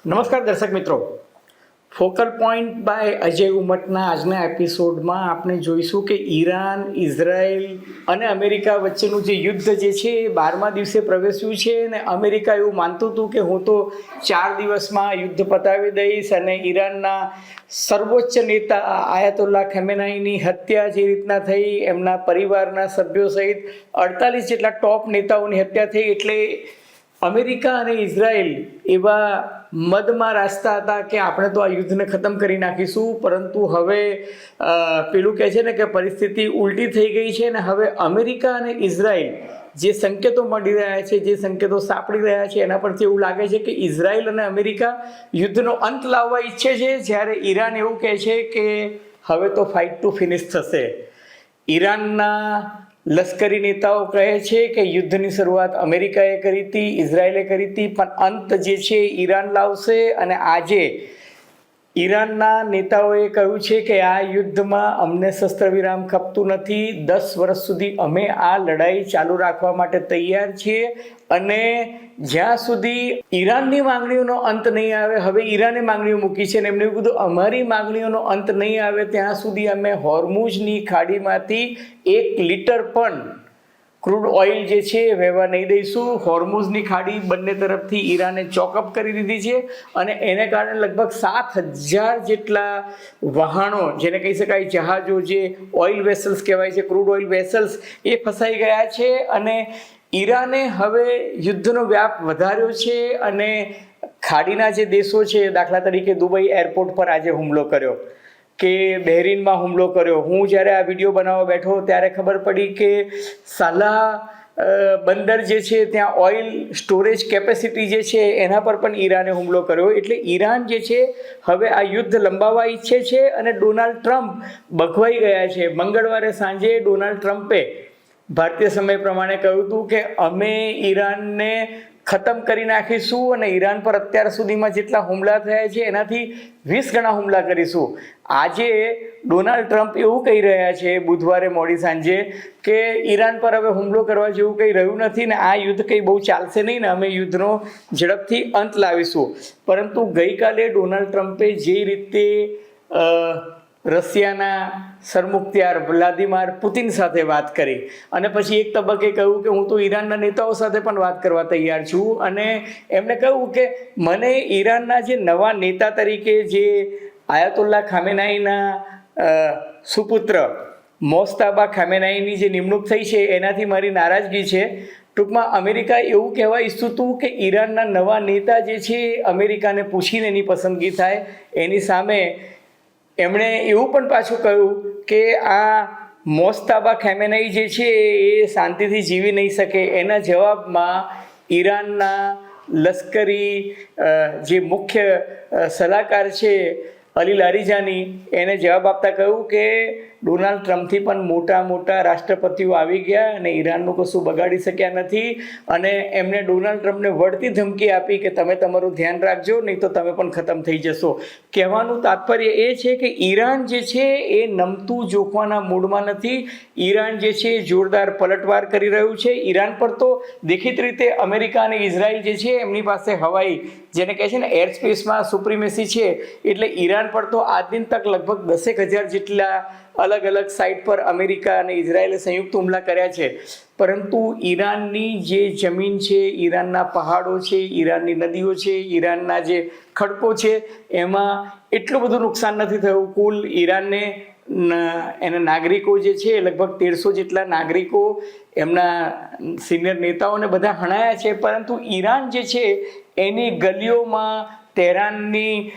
નમસ્કાર દર્શક મિત્રો, ફોકલ પોઈન્ટ બાય અજય ઉમટના આજના એપિસોડમાં આપણે જોઈશું કે ઈરાન, ઇઝરાયલ અને અમેરિકા વચ્ચેનું જે યુદ્ધ જે છે એ 12મા દિવસે પ્રવેશ્યું છે અને અમેરિકા એવું માનતું હતું કે હું તો 4 દિવસમાં યુદ્ધ પતાવી દઈશ અને ઈરાનના સર્વોચ્ચ નેતા આયાતોલ્લા ખમેનાઈની હત્યા જે રીતના થઈ, એમના પરિવારના સભ્યો સહિત 48 જેટલા ટોપ નેતાઓની હત્યા થઈ, એટલે અમેરિકા અને ઇઝરાયલ એવા મદમાં રાસ્તા હતા કે આપણે તો આ યુદ્ધને ખતમ કરી નાખીશું. પરંતુ હવે પેલું કહે છે ને કે પરિસ્થિતિ ઉલટી થઈ ગઈ છે અને હવે અમેરિકા અને ઇઝરાયલ જે સંકેતો મળી રહ્યા છે, જે સંકેતો સાંપડી રહ્યા છે, એના પરથી એવું લાગે છે કે ઇઝરાયલ અને અમેરિકા યુદ્ધનો અંત લાવવા ઈચ્છે છે, જ્યારે ઈરાન એવું કહે છે કે હવે તો ફાઇટ ટુ ફિનિશ થશે. ઈરાનના લશ્કરી નેતાઓ કહે છે કે યુદ્ધની શરૂઆત અમેરિકાએ કરી હતી, ઇઝરાયલે કરી હતી, પણ અંત જે છે ઈરાન લાવશે. અને આજે ઈરાનના નેતાઓએ કહ્યું છે કે આ યુદ્ધમાં અમને શસ્ત્ર વિરામ ખપતું નથી, 10 વર્ષ સુધી અમે આ લડાઈ ચાલુ રાખવા માટે તૈયાર છીએ અને જ્યાં સુધી ઈરાનની માંગણીઓનો અંત નહીં આવે, હવે ઈરાને માંગણીઓ મૂકી છે અને એમને એવું કીધું અમારી માંગણીઓનો અંત નહીં આવે ત્યાં સુધી અમે હોર્મુઝની ખાડીમાંથી 1 લીટર પણ ક્રૂડ ઓઇલ જે છે એ વહેવા નહીં દઈશું. હોર્મુઝની ખાડી બંને તરફથી ઈરાને ચોકઅપ કરી દીધી છે અને એને કારણે લગભગ 7,000 જેટલા વહાણો, જેને કહી શકાય જહાજો, જે ઓઇલ વેસલ્સ કહેવાય છે, ક્રૂડ ઓઇલ વેસલ્સ, એ ફસાઈ ગયા છે. અને ઈરાને હવે યુદ્ધનો વ્યાપ વધાર્યો છે અને ખાડીના જે દેશો છે, દાખલા તરીકે દુબઈ એરપોર્ટ પર આજે હુમલો કર્યો, કે બહેરીનમાં હુમલો કર્યો. હું જ્યારે આ વિડીયો બનાવવા બેઠો ત્યારે ખબર પડી કે સાલાહ બંદર જે છે ત્યાં ઓઇલ સ્ટોરેજ કેપેસિટી જે છે એના પર પણ ઈરાને હુમલો કર્યો. એટલે ઈરાન જે છે હવે આ યુદ્ધ લંબાવવા ઈચ્છે છે અને ડોનાલ્ડ ટ્રમ્પ બઘવાઈ ગયા છે. મંગળવારે સાંજે ડોનાલ્ડ ટ્રમ્પે ભારતીય સમય પ્રમાણે કહ્યું હતું કે અમે ઈરાનને ખતમ કરી નાખીશું અને ઈરાન પર અત્યાર સુધીમાં જેટલા હુમલા થયા છે એનાથી 20 ગણા હુમલા કરીશું. આજે ડોનાલ્ડ ટ્રમ્પ એવું કહી રહ્યા છે બુધવારે મોડી સાંજે કે ઈરાન પર હવે હુમલો કરવા જેવું કંઈ રહ્યું નથી ને આ યુદ્ધ કંઈ બહુ ચાલશે નહીં ને અમે યુદ્ધનો ઝડપથી અંત લાવીશું. પરંતુ ગઈકાલે ડોનાલ્ડ ટ્રમ્પે જે રીતે રશિયાના સરમુખત્યાર વ્લાદિમીર પુતિન સાથે વાત કરી અને પછી એક તબક્કે કહ્યું કે હું તો ઈરાનના નેતાઓ સાથે પણ વાત કરવા તૈયાર છું. અને એમણે કહ્યું કે મને ઈરાનના જે નવા નેતા તરીકે જે આયાતોલ્લા ખામેનાઈના સુપુત્ર મોજતબા ખામેનાઈની જે નિમણૂક થઈ છે એનાથી મારી નારાજગી છે. ટૂંકમાં અમેરિકા એવું કહેવા ઈચ્છતું હતું કે ઈરાનના નવા નેતા જે છે અમેરિકાને પૂછીને એની પસંદગી થાય. એની સામે એમણે એવું પણ પાછું કહ્યું કે આ મોજતબા ખામેનાઈ જે છે એ શાંતિથી જીવી નહીં શકે. એના જવાબમાં ઈરાનના લશ્કરી જે મુખ્ય સલાહકાર છે અલી લારીજાની, એને જવાબ આપતા કહ્યું કે ડોનાલ્ડ ટ્રમ્પથી પણ મોટા રાષ્ટ્રપતિઓ આવી ગયા અને ઈરાનનું કશું બગાડી શક્યા નથી. અને એમણે ડોનાલ્ડ ટ્રમ્પને વળતી ધમકી આપી કે તમે તમારું ધ્યાન રાખજો, નહીં તો તમે પણ ખતમ થઈ જશો. કહેવાનું તાત્પર્ય એ છે કે ઈરાન જે છે એ નમતું જોખવાના મૂડમાં નથી. ઈરાન જે છે જોરદાર પલટવાર કરી રહ્યું છે. ઈરાન પર તો દેખીતી રીતે અમેરિકા અને ઇઝરાયલ જે છે એમની પાસે હવાઈ, જેને કહે છે ને એર સ્પેસમાં સુપ્રીમેસી છે, એટલે ઈરાન પર તો આજ દિન તક લગભગ 10,000 જેટલા અલગ અલગ સાઇટ પર અમેરિકા અને ઇઝરાયલે સંયુક્ત હુમલા કર્યા છે. પરંતુ ઈરાનની જે જમીન છે, ઈરાનના પહાડો છે, ઈરાનની નદીઓ છે, ઈરાનના જે ખડકો છે, એમાં એટલું બધું નુકસાન નથી થયું. કુલ ઈરાનને એના નાગરિકો જે છે લગભગ 150 જેટલા નાગરિકો, એમના સિનિયર નેતાઓને બધા હણાયા છે. પરંતુ ઈરાન જે છે એની ગલીઓમાં, તેહરાનની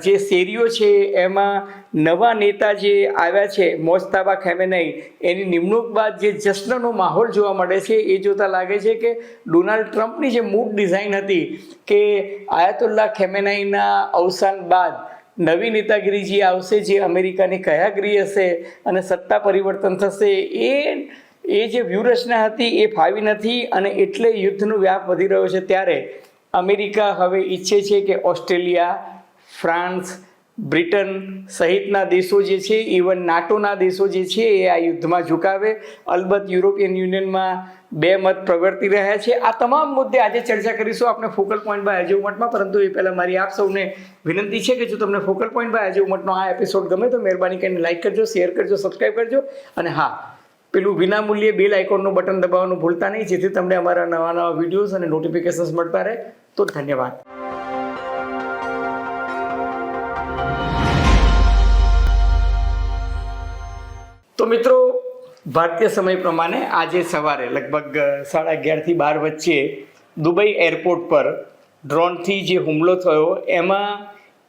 જે શેરીઓ છે એમાં નવા નેતા જે આવ્યા છે મોજતબા ખામેનાઈ, એની નિમણૂક બાદ જે જશ્નનો માહોલ જોવા મળે છે એ જોતાં લાગે છે કે ડોનાલ્ડ ટ્રમ્પની જે મૂડ ડિઝાઇન હતી કે આયાતોલ્લા ખામેનાઈના અવસાન બાદ નવી નેતાગીરી જે આવશે, જે અમેરિકાની કયાગીરી હશે અને સત્તા પરિવર્તન થશે, એ જે વ્યૂહરચના હતી એ ફાવી નથી અને એટલે યુદ્ધનો વ્યાપ વધી રહ્યો છે. ત્યારે અમેરિકા હવે ઈચ્છે છે કે ઓસ્ટ્રેલિયા, ફ્રાન્સ, બ્રિટન સહિતના દેશો જે છે, ઇવન નાટોના દેશો જે છે એ આ યુદ્ધમાં ઝુકાવે. અલબત્ત યુરોપિયન યુનિયનમાં બે મત પ્રવર્તી રહ્યા છે. આ તમામ મુદ્દે આજે ચર્ચા કરીશું આપણે ફોકલ પોઈન્ટ બાય અજય ઉમટમાં. પરંતુ એ પહેલાં મારી આપ સૌને વિનંતી છે કે જો તમને ફોકલ પોઈન્ટ બાય અજય ઉમટનો આ એપિસોડ ગમે તો મહેરબાની કરીને લાઇક કરજો, શેર કરજો, સબસ્ક્રાઈબ કરજો. અને હા, પેલું વિનામૂલ્યે બેલ આઇકોનનું બટન દબાવવાનું ભૂલતા નહીં, જેથી તમને અમારા નવા વિડીયોઝ અને નોટિફિકેશન્સ મળતા રહે. તો ધન્યવાદ. તો મિત્રો, ભારતીય સમય પ્રમાણે આજે સવારે લગભગ 11:30 થી 12 વચ્ચે દુબઈ એરપોર્ટ પર ડ્રોનથી જે હુમલો થયો એમાં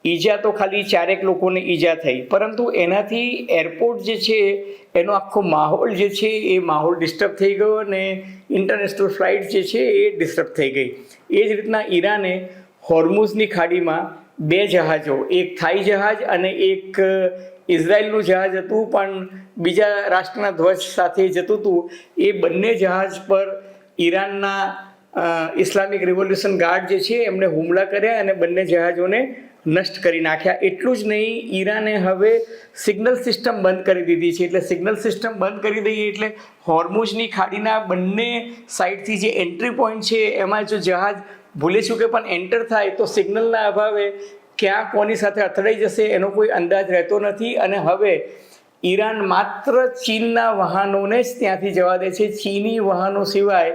ઈજા તો ખાલી 4 લોકોને ઈજા થઈ, પરંતુ એનાથી એરપોર્ટ જે છે એનો આખો માહોલ જે છે એ માહોલ ડિસ્ટર્બ થઈ ગયો અને ઇન્ટરનેશનલ ફ્લાઇટ જે છે એ ડિસ્ટર્બ થઈ ગઈ. એ જ રીતના ઈરાને હોર્મુઝની ખાડીમાં 2 જહાજો, એક થાઈ જહાજ અને એક ઇઝરાયલનું જહાજ હતું પણ બીજા રાષ્ટ્રના ધ્વજ સાથે જતું હતું, એ બંને જહાજ પર ઈરાનના ઇસ્લામિક રિવોલ્યુશન ગાર્ડ જે છે એમણે હુમલા કર્યા અને બંને જહાજોને નષ્ટ કરી નાખ્યા. એટલું જ નહીં, ઈરાને હવે સિગ્નલ સિસ્ટમ બંધ કરી દીધી છે. એટલે સિગ્નલ સિસ્ટમ બંધ કરી દઈએ એટલે હોર્મુઝની ખાડીના બંને સાઈડથી જે એન્ટ્રી પોઈન્ટ છે એમાં જો જહાજ ભૂલે ચૂકે પણ એન્ટર થાય તો સિગ્નલના અભાવે ક્યાં કોની સાથે અથડાઈ જશે એનો કોઈ અંદાજ રહેતો નથી. અને હવે ઈરાન માત્ર ચીનના વાહનોને જ ત્યાંથી જવા દે છે. ચીની વાહનો સિવાય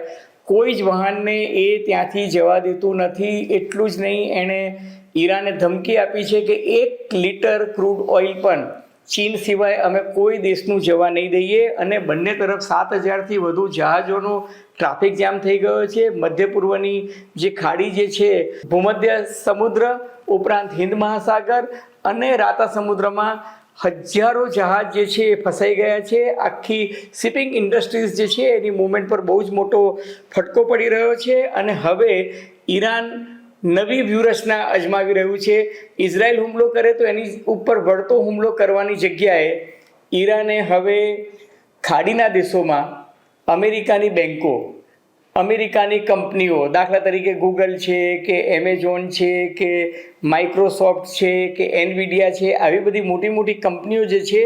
કોઈ જ વાહનને એ ત્યાંથી જવા દેતું નથી. એટલું જ નહીં, એણે ઈરાને ધમકી આપી છે કે 1 લીટર ક્રૂડ ઓઇલ પણ ચીન સિવાય અમે કોઈ દેશનું જવા નહીં દઈએ. અને બંને તરફ 7,000થી વધુ જહાજોનો ટ્રાફિક જામ થઈ ગયો છે. મધ્ય પૂર્વની જે ખાડી જે છે, ભૂમધ્ય સમુદ્ર ઉપરાંત હિન્દ મહાસાગર અને રાતા સમુદ્રમાં હજારો જહાજ જે છે એ ફસાઈ ગયા છે. આખી શિપિંગ ઇન્ડસ્ટ્રીઝ જે છે એની મૂવમેન્ટ પર બહુ જ મોટો ફટકો પડી રહ્યો છે. અને હવે ઈરાન નવી વ્યૂહરચના અજમાવી રહ્યું છે. ઇઝરાયલ હુમલો કરે તો એની ઉપર વળતો હુમલો કરવાની જગ્યાએ ઈરાને હવે ખાડીના દેશોમાં અમેરિકાની બેન્કો, અમેરિકાની કંપનીઓ, દાખલા તરીકે ગૂગલ છે કે એમેઝોન છે કે માઇક્રોસોફ્ટ છે કે એનવીડિયા છે, આવી બધી મોટી મોટી કંપનીઓ જે છે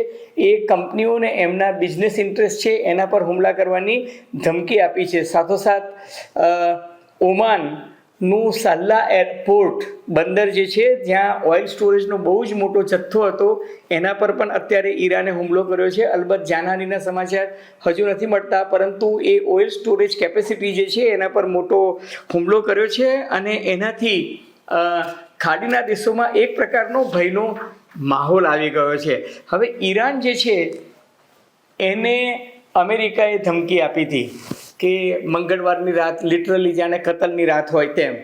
એ કંપનીઓને એમના બિઝનેસ ઇન્ટરેસ્ટ છે એના પર હુમલા કરવાની ધમકી આપી છે. સાથોસાથ ઓમાનનું સાલ્લા એરપોર્ટ બંદર જે છે, જ્યાં ઓઇલ સ્ટોરેજનો બહુ જ મોટો જથ્થો હતો, એના પર પણ અત્યારે ઈરાને હુમલો કર્યો છે. અલબત્ત જાનહાનિના સમાચાર હજુ નથી મળતા, પરંતુ એ ઓઇલ સ્ટોરેજ કેપેસિટી જે છે એના પર મોટો હુમલો કર્યો છે. અને એનાથી ખાડીના દેશોમાં એક પ્રકારનો ભયનો માહોલ આવી ગયો છે. હવે ઈરાન જે છે એને અમેરિકાએ ધમકી આપી હતી કે મંગળવારની રાત લિટરલી જાણે કતલની રાત હોય તેમ,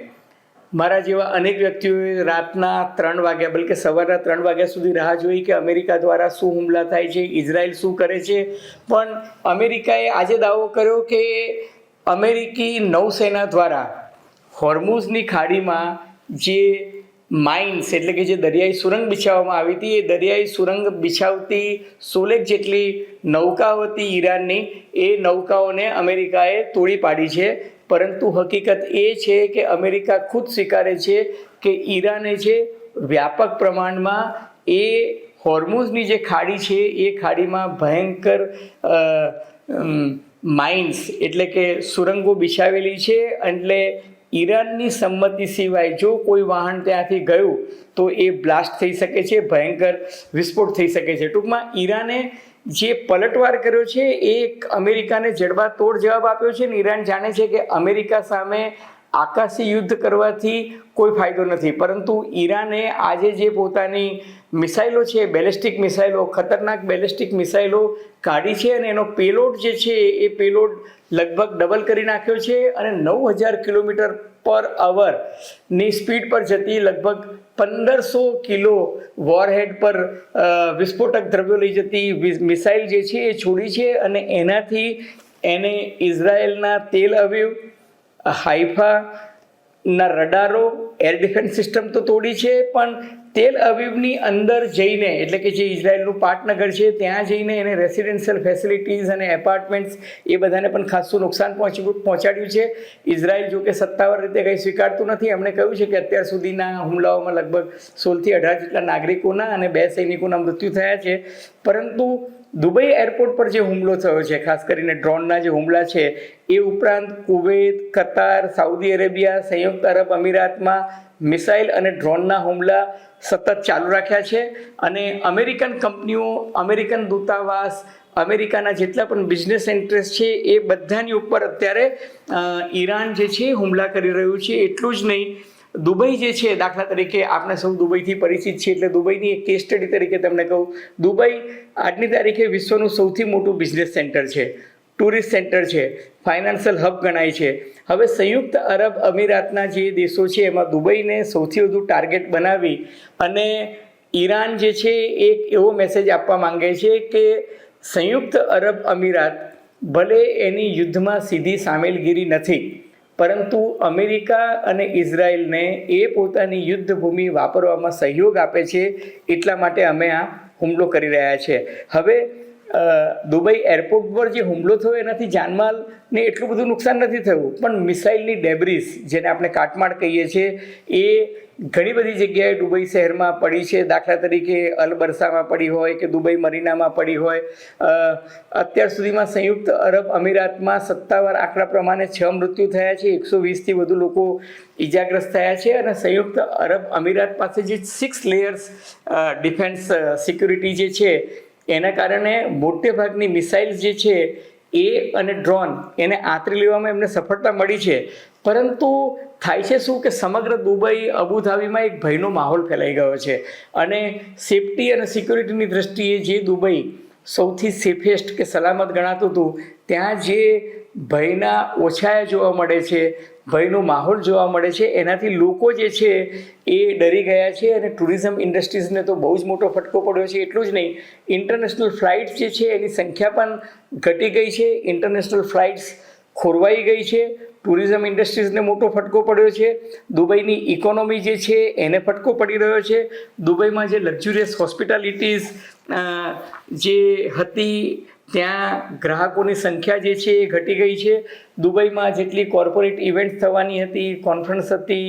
મારા જેવા અનેક વ્યક્તિઓએ રાતના 3 વાગ્યા, બલકે સવારના 3 વાગ્યા સુધી રાહ જોઈ કે અમેરિકા દ્વારા શું હુમલા થાય છે, ઇઝરાયલ શું કરે છે. પણ અમેરિકાએ આજે દાવો કર્યો કે અમેરિકી નૌસેના દ્વારા હોર્મુઝની ખાડીમાં જે માઇન્સ એટલે કે જે દરિયાઈ સુરંગ બિછાવવામાં આવી હતી, એ દરિયાઈ સુરંગ બિછાવતી 16 જેટલી નૌકાઓ હતી ઈરાનની, એ નૌકાઓને અમેરિકાએ તોડી પાડી છે. પરંતુ હકીકત એ છે કે અમેરિકા ખુદ સ્વીકારે છે કે ઈરાને જે વ્યાપક પ્રમાણમાં એ હોર્મુઝની જે ખાડી છે એ ખાડીમાં ભયંકર માઇન્સ એટલે કે સુરંગો બિછાવેલી છે. એટલે ઈરાનની સંમતિ સિવાય જો કોઈ વાહન ત્યાંથી ગયું તો એ બ્લાસ્ટ થઈ શકે છે, ભયંકર વિસ્ફોટ થઈ શકે છે. ટૂંકમાં ઈરાને જે પલટવાર કર્યો છે એ અમેરિકાને જડબાતોડ જવાબ આપ્યો છે. ને ઈરાન જાણે છે કે અમેરિકા સામે આકાશી યુદ્ધ કરવાથી કોઈ ફાયદો નથી, પરંતુ ઈરાને આજે જે પોતાની મિસાઇલો છે, બેલેસ્ટિક મિસાઇલો, ખતરનાક બેલેસ્ટિક મિસાઇલો કાઢી છે અને એનો પેલોડ જે છે એ પેલોડ લગભગ ડબલ કરી નાખ્યો છે. અને 9,000 કિલોમીટર પર અવરની સ્પીડ પર જતી લગભગ 1,500 કિલો વોરહેડ પર વિસ્ફોટક દ્રવ્યો લઈ જતી મિસાઇલ જે છે એ છોડી છે. અને એનાથી એને ઇઝરાયેલના તેલ અવીવ, હાઈફાના રડારો, એર ડિફેન્સ સિસ્ટમ તો તોડી છે, પણ તેલ અવીવની અંદર જઈને, એટલે કે જે ઇઝરાયલનું પાટનગર છે ત્યાં જઈને એને રેસિડેન્શિયલ ફેસિલિટીઝ અને એપાર્ટમેન્ટ્સ એ બધાને પણ ખાસું નુકસાન પહોંચાડ્યું છે. ઇઝરાયલ જો કે સત્તાવાર રીતે કંઈ સ્વીકારતું નથી. એમણે કહ્યું છે કે અત્યાર સુધીના હુમલાઓમાં લગભગ 16 થી 18 જેટલા નાગરિકોના અને 2 સૈનિકોના મૃત્યુ થયા છે. પરંતુ દુબઈ એરપોર્ટ પર જે હુમલો થયો છે, ખાસ કરીને ડ્રોનના જે હુમલા છે, એ ઉપરાંત કુવૈત, કતાર, સાઉદી અરેબિયા, સંયુક્ત અરબ અમીરાતમાં મિસાઇલ અને ડ્રોનના હુમલા સતત ચાલુ રાખ્યા છે. અને અમેરિકન કંપનીઓ, અમેરિકન દૂતાવાસ, અમેરિકાના જેટલા પણ બિઝનેસ ઇન્ટરેસ્ટ છે એ બધાની ઉપર અત્યારે ઈરાન જે છે હુમલા કરી રહ્યું છે. એટલું જ નહીં, દુબઈ જે છે, દાખલા તરીકે આપણે સૌ દુબઈથી પરિચિત છીએ, એટલે દુબઈની એક કેસ સ્ટડી તરીકે તમને કહું, દુબઈ આજની તારીખે વિશ્વનું સૌથી મોટું બિઝનેસ સેન્ટર છે, ટુરિસ્ટ સેન્ટર છે, ફાઇનાન્શિયલ હબ ગણાય છે. હવે સંયુક્ત અરબ અમીરાતના જે દેશો છે એમાં દુબઈને સૌથી વધુ ટાર્ગેટ બનાવી અને ઈરાન જે છે એક એવો મેસેજ આપવા માંગે છે કે સંયુક્ત અરબ અમીરાત ભલે એની યુદ્ધમાં સીધી સામેલગીરી નથી, પરંતુ અમેરિકા અને ઇઝરાયલને એ પોતાની યુદ્ધ ભૂમિ વાપરવામાં સહયોગ આપે છે, એટલા માટે અમે આ હુમલો કરી રહ્યા છે. હવે દુબઈ એરપોર્ટ પર જે હુમલો થયો એનાથી જાનમાલને એટલું બધું નુકસાન નથી થયું, પણ મિસાઇલની ડેબ્રિસ, જેને આપણે કાટમાળ કહીએ છીએ, એ ઘણી બધી જગ્યાએ દુબઈ શહેરમાં પડી છે. દાખલા તરીકે અલબરસામાં પડી હોય કે દુબઈ મરીનામાં પડી હોય. અત્યાર સુધીમાં સંયુક્ત અરબ અમીરાતમાં સત્તાવાર આંકડા પ્રમાણે 6 મૃત્યુ થયા છે, 120થી વધુ લોકો ઈજાગ્રસ્ત થયા છે. અને સંયુક્ત અરબ અમીરાત પાસે જે 6 લેયર્સ ડિફેન્સ સિક્યુરિટી જે છે એના કારણે મોટે ભાગની મિસાઇલ્સ જે છે એ અને ડ્રોન એને આંતરી લેવામાં એમને સફળતા મળી છે. પરંતુ થાય છે શું કે સમગ્ર દુબઈ, અબુધાબીમાં એક ભયનો માહોલ ફેલાઈ ગયો છે. અને સેફટી અને સિક્યુરિટીની દ્રષ્ટિએ જે દુબઈ સૌથી સેફેસ્ટ કે સલામત ગણાતું હતું, ત્યાં જે ભયના ઓછાયા જોવા મળે છે, ભયનો માહોલ જોવા મળે છે, એનાથી લોકો જે છે એ ડરી ગયા છે. અને ટુરિઝમ ઇન્ડસ્ટ્રીઝને તો બહુ જ મોટો ફટકો પડ્યો છે. એટલું જ નહીં, ઇન્ટરનેશનલ ફ્લાઇટ્સ જે છે એની સંખ્યા પણ ઘટી ગઈ છે, ઇન્ટરનેશનલ ફ્લાઇટ્સ ખોરવાઈ ગઈ છે. ટુરિઝમ ઇન્ડસ્ટ્રીઝને મોટો ફટકો પડ્યો છે. દુબઈની ઇકોનોમી જે છે એને ફટકો પડી રહ્યો છે. દુબઈમાં જે લક્ઝુરિયસ હોસ્પિટાલિટીઝ જે હતી ત્યાં ગ્રાહકોની સંખ્યા જે છે એ ઘટી ગઈ છે. દુબઈમાં જેટલી કોર્પોરેટ ઇવેન્ટ થવાની હતી, કોન્ફરન્સ હતી,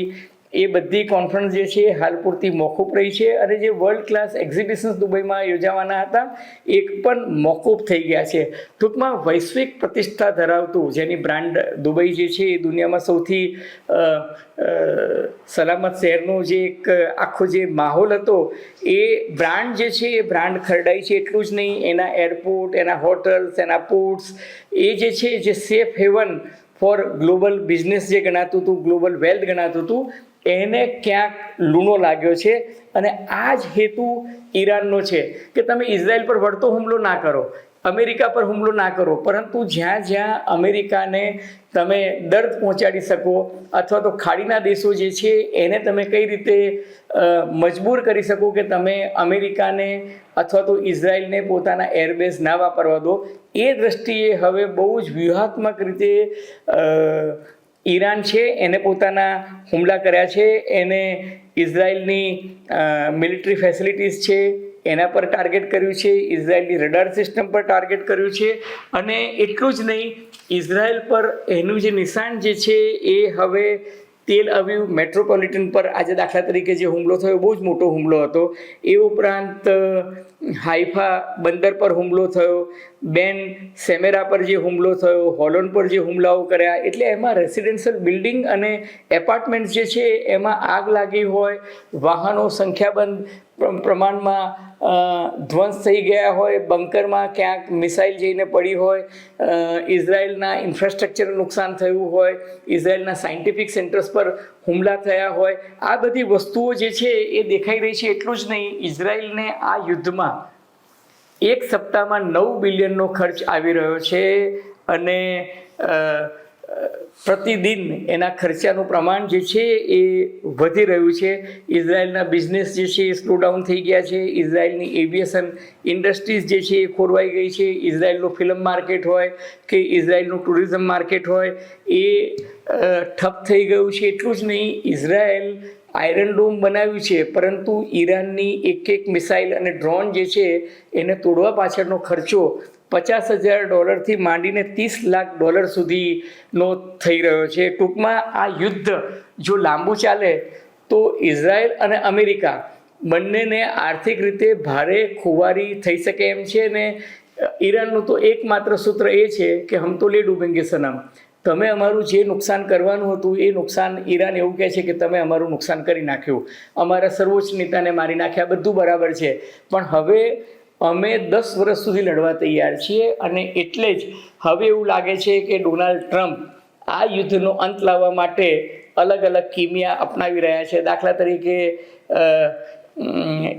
એ બધી કોન્ફરન્સ જે છે હાલ પૂરતી મોકૂફ રહી છે. અને જે વર્લ્ડ ક્લાસ એક્ઝિબિશન્સ દુબઈમાં યોજાવાના હતા એક પણ મોકૂફ થઈ ગયા છે. ટૂંકમાં વૈશ્વિક પ્રતિષ્ઠા ધરાવતું, જેની બ્રાન્ડ દુબઈ જે છે એ દુનિયામાં સૌથી સલામત શહેરનો જે એક આખો જે માહોલ હતો, એ બ્રાન્ડ જે છે એ બ્રાન્ડ ખરડાઈ છે. એટલું જ નહીં, એના એરપોર્ટ, એના હોટલ્સ, એના પોર્ટ્સ, એ જે છે જે safe haven for global business જે ગણાતું હતું, ગ્લોબલ વેલ્થ ગણાતું હતું, એને ક્યાંક લૂણો લાગ્યો છે. અને આ જ હેતુ ઈરાનનો છે કે તમે ઇઝરાયલ પર વળતો હુમલો ના કરો, અમેરિકા પર હુમલો ના કરો, પરંતુ જ્યાં જ્યાં અમેરિકાને તમે દર્દ પહોંચાડી શકો, અથવા તો ખાડીના દેશો જે છે એને તમે કઈ રીતે મજબૂર કરી શકો કે તમે અમેરિકાને અથવા તો ઇઝરાયલને પોતાના એરબેઝ ના વાપરવા દો, એ દ્રષ્ટિએ હવે બહુ જ વ્યૂહાત્મક રીતે ઈરાન છે એને પોતાના હુમલા કર્યા છે. એને ઇઝરાયલની મિલિટરી ફેસિલિટીઝ છે એના પર ટાર્ગેટ કર્યું છે, ઇઝરાયલની રડાર સિસ્ટમ પર ટાર્ગેટ કર્યું છે. અને એટલું જ નહીં, ઇઝરાયલ પર એનું જે નિશાન જે છે એ હવે તેલ અવીવ મેટ્રોપોલિટન પર, આજે દાખલા તરીકે જે હુમલો થયો બહુ જ મોટો હુમલો હતો, એ ઉપરાંત હાઈફા બંદર પર હુમલો થયો, બેન સેમેરા પર જે હુમલો થયો, હોલોન પર જે હુમલાઓ કર્યા, એટલે એમાં રેસિડેન્શિયલ બિલ્ડિંગ અને એપાર્ટમેન્ટ્સ જે છે એમાં આગ લાગી હોય, વાહનો સંખ્યાબંધ પ્રમાણમાં ધ્વંસ થઈ ગયા હોય, બંકરમાં ક્યાંક મિસાઇલ જઈને પડી હોય, ઇઝરાયલના ઇન્ફ્રાસ્ટ્રક્ચરને નુકસાન થયું હોય, ઇઝરાયલના સાયન્ટિફિક સેન્ટર્સ પર હુમલા થયા હોય, આ બધી વસ્તુઓ જે છે એ દેખાઈ રહી છે. એટલું જ નહીં, ઇઝરાયલને આ યુદ્ધમાં એક સપ્તાહમાં 9 બિલિયનનો ખર્ચ આવી રહ્યો છે. અને પ્રતિદિન એના ખર્ચાનું પ્રમાણ જે છે એ વધી રહ્યું છે. ઇઝરાયલના બિઝનેસ જે છે એ સ્લો ડાઉન થઈ ગયા છે. ઇઝરાયલની એવિએશન ઇન્ડસ્ટ્રીઝ જે છે એ ખોરવાઈ ગઈ છે. ઇઝરાયલનું ફિલ્મ માર્કેટ હોય કે ઇઝરાયલનું ટુરિઝમ માર્કેટ હોય, એ ઠપ થઈ ગયું છે. એટલું જ નહીં, ઇઝરાયલ આયરન ડોમ બનાવ્યું છે, પરંતુ ઈરાનની એક મિસાઇલ અને ડ્રોન જે છે એને તોડવા પાછળનો ખર્ચો $50,000 માંડીને $30 લાખ સુધીનો થઈ રહ્યો છે. ટૂંકમાં આ યુદ્ધ જો લાંબુ ચાલે તો ઇઝરાયલ અને અમેરિકા બંનેને આર્થિક રીતે ભારે ખુવારી થઈ શકે એમ છે. ને ઈરાનનું તો એકમાત્ર સૂત્ર એ છે કે હમ તો લે ડૂબેંગે સનમ, તમે અમારું જે નુકસાન કરવાનું હતું એ નુકસાન, ઈરાન એવું કહે છે કે તમે અમારું નુકસાન કરી નાખ્યું, અમારા સર્વોચ્ચ નેતાને મારી નાખ્યા, બધું બરાબર છે, પણ હવે અમે 10 વર્ષ સુધી લડવા તૈયાર છીએ. અને એટલે જ હવે એવું લાગે છે કે ડોનાલ્ડ ટ્રમ્પ આ યુદ્ધનો અંત લાવવા માટે અલગ અલગ કિમિયા અપનાવી રહ્યા છે. દાખલા તરીકે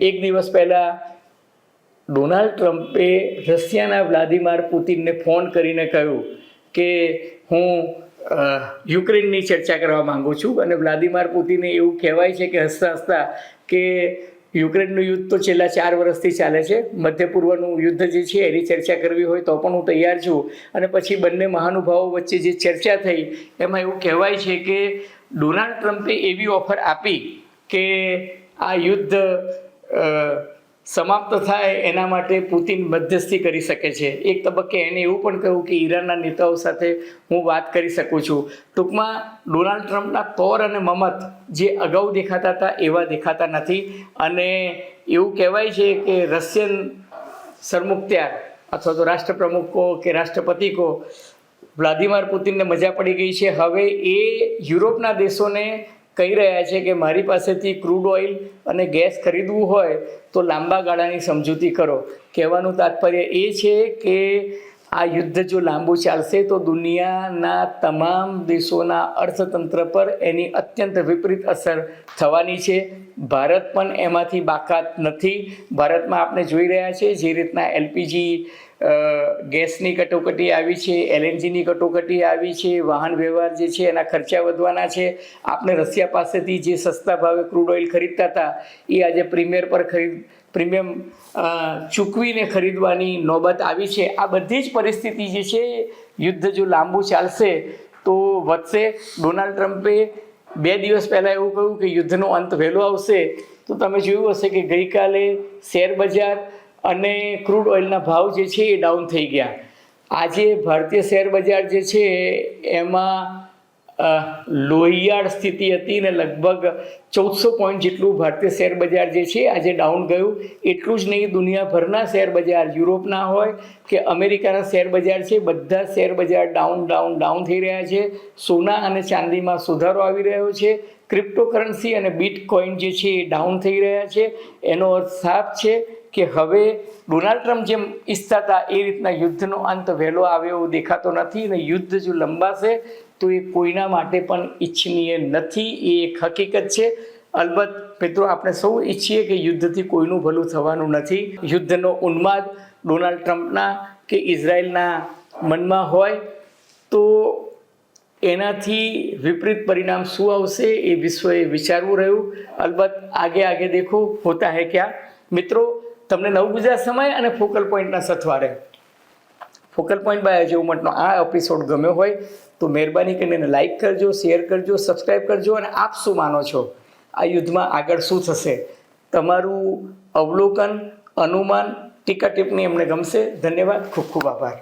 એક દિવસ પહેલાં ડોનાલ્ડ ટ્રમ્પે રશિયાના વ્લાદિમીર પુતિનને ફોન કરીને કહ્યું કે હું યુક્રેનની ચર્ચા કરવા માગું છું. અને વ્લાદિમીર પુતિને એવું કહેવાય છે કે હસતા હસતા કે યુક્રેનનું યુદ્ધ તો છેલ્લા 4 વર્ષથી ચાલે છે, મધ્ય પૂર્વનું યુદ્ધ જે છે એની ચર્ચા કરવી હોય તો પણ હું તૈયાર છું. અને પછી બંને મહાનુભાવો વચ્ચે જે ચર્ચા થઈ એમાં એવું કહેવાય છે કે ડોનાલ્ડ ટ્રમ્પે એવી ઓફર આપી કે આ યુદ્ધ સમાપ્ત થાય એના માટે પુતિન મધ્યસ્થી કરી શકે છે. એક તબક્કે એને એવું પણ કહ્યું કે ઈરાનના નેતાઓ સાથે હું વાત કરી શકું છું. ટૂંકમાં ડોનાલ્ડ ટ્રમ્પના તોર અને મમત જે અગાઉ દેખાતા હતા એવા દેખાતા નથી. અને એવું કહેવાય છે કે રશિયન સરમુખત્યાર અથવા તો રાષ્ટ્રપ્રમુખ કહો કે રાષ્ટ્રપતિ કહો, વ્લાદિમીર પુતિનને મજા પડી ગઈ છે. હવે એ યુરોપના દેશોને કહી રહ્યા છે કે મારી પાસેથી ક્રૂડ ઓઇલ અને ગેસ ખરીદવું હોય તો લાંબા ગાળાની સમજૂતી કરો. કહેવાનું તાત્પર્ય એ છે કે આ યુદ્ધ જો લાંબુ ચાલશે તો દુનિયાના તમામ દેશોના અર્થતંત્ર પર એની અત્યંત વિપરીત અસર થવાની છે. ભારત પણ એમાંથી બાકાત નથી. ભારતમાં આપણે જોઈ રહ્યા છીએ જે રીતના એલપીજી ગેસની કટોકટી આવી છે, એલએનજીની કટોકટી આવી છે, વાહન વ્યવહાર જે છે એના ખર્ચા વધવાના છે. આપણે રશિયા પાસેથી જે સસ્તા ભાવે ક્રૂડ ઓઇલ ખરીદતા હતા એ આજે પ્રીમિયમ ચૂકવીને ખરીદવાની નોબત આવી છે. આ બધી જ પરિસ્થિતિ જે છે, યુદ્ધ જો લાંબુ ચાલશે તો વધશે. ડોનાલ્ડ ટ્રમ્પે 2 દિવસ પહેલાં એવું કહ્યું કે યુદ્ધનો અંત વહેલો આવશે. તો તમે જોયું હશે કે ગઈકાલે શેર બજાર અને ક્રૂડ ઓઇલના ભાવ જે છે એ ડાઉન થઈ ગયા. આજે ભારતીય શેર બજાર જે છે એમાં લોહિયાળ સ્થિતિ હતી ને લગભગ 1400 પોઈન્ટ જેટલું ભારતીય શેર બજાર જે છે આજે ડાઉન ગયું. એટલું જ નહીં, દુનિયાભરના શેર બજાર, યુરોપના હોય કે અમેરિકાના શેર બજાર છે, બધા શેર બજાર ડાઉન થઈ રહ્યા છે. સોના અને ચાંદીમાં સુધારો આવી રહ્યો છે. ક્રિપ્ટોકરન્સી અને બીટકોઇન જે છે એ ડાઉન થઈ રહ્યા છે. એનો અર્થ સાફ છે કે હવે ડોનાલ્ડ ટ્રમ્પ જેમ ઈચ્છતા હતા એ રીતના યુદ્ધનો અંત વહેલો આવે એવું દેખાતો નથી. અને યુદ્ધ જો લંબાશે તો એ કોઈના માટે પણ ઈચ્છનીય નથી. એ એક હકીકત છે. અલબત્ત મિત્રો, આપણે સૌ ઈચ્છીએ કે યુદ્ધથી કોઈનું ભલું થવાનું નથી. યુદ્ધનો ઉન્માદ ડોનાલ્ડ ટ્રમ્પના કે ઇઝરાયલના મનમાં હોય તો એનાથી વિપરીત પરિણામ શું આવશે એ વિશ્વએ વિચારવું રહ્યું. અલબત્ત આગે દેખો હોતા હૈ ક્યા. મિત્રો, તમને નવગુજરાત સમય અને ફોકલ પોઈન્ટના સથવારે ફોકલ પોઈન્ટ બાય અજય ઉમટનો આ એપિસોડ ગમ્યો હોય તો મહેરબાની કરીને લાઈક કરજો, શેર કરજો, સબસ્ક્રાઈબ કરજો. અને આપ શું માનો છો આ યુદ્ધમાં આગળ શું થશે? તમારું અવલોકન, અનુમાન, ટીકા ટિપ્પણી અમને ગમશે. ધન્યવાદ, ખૂબ ખૂબ આભાર.